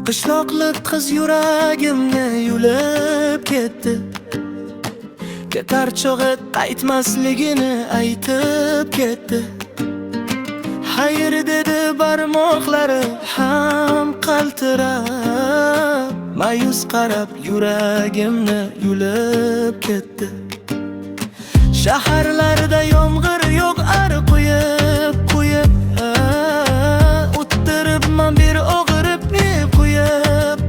Qishloqlik qiz yuragimni yulib ketdi. Ketar chog'i qaytmasligini aytib ketdi. Hayır dedi barmoqlari ham qaltirab, mayus qarab yuragimni yulib ketdi. Shaharlarda yomg'ir yog'ar quyib, o'ttiribman bir og'irib quyib.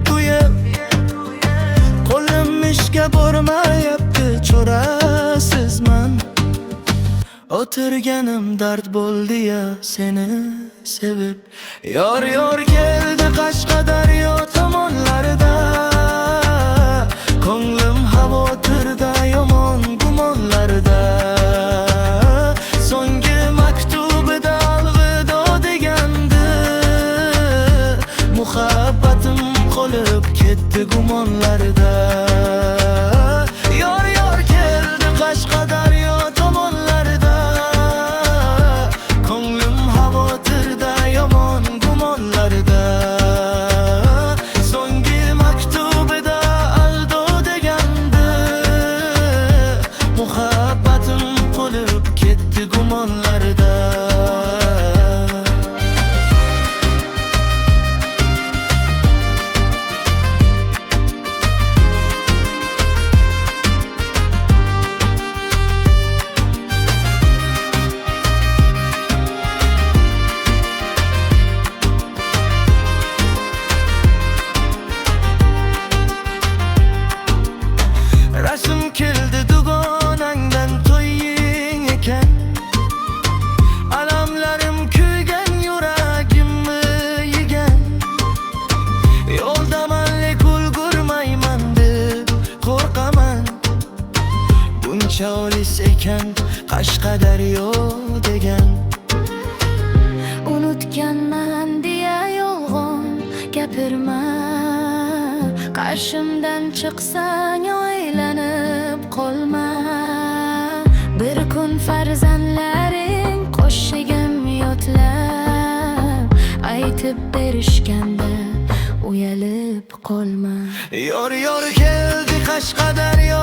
Qo'lim ishga bormayapti, chorasizman. O'tirganim dard bo'ldi ya seni sevib. Yor keldi Qashqadaryo tomonlarida, ko'nglim xavotirda, yomon gumonlarda. So'nggi maktubida alvido degandi, muhabbatim qolib ketdi gumonlarda. Yor keldi Qashqadaryo tomonlarida, ko'nglim xavotirda, yomon gumonlarda. So'nggi maktubida aldo degandi, muhabbatim qolib ketdi gumonlarda. Rasm keldi dugonangdan to'ying ekan, alamlarim kuygan, yuragimni yegan. Yo'lda malik ulgurmayman deb qo'rqaman, buncha olis ekan Qashqadaryo degan. Unutganman deya yolg'on gapirma, qarshimdan chiqsang o'ylanib qolma. Bir kun farzandlaring qo'shigim yodlab aytib berishganda uyalib qolma. Yor keldi Qashqadaryo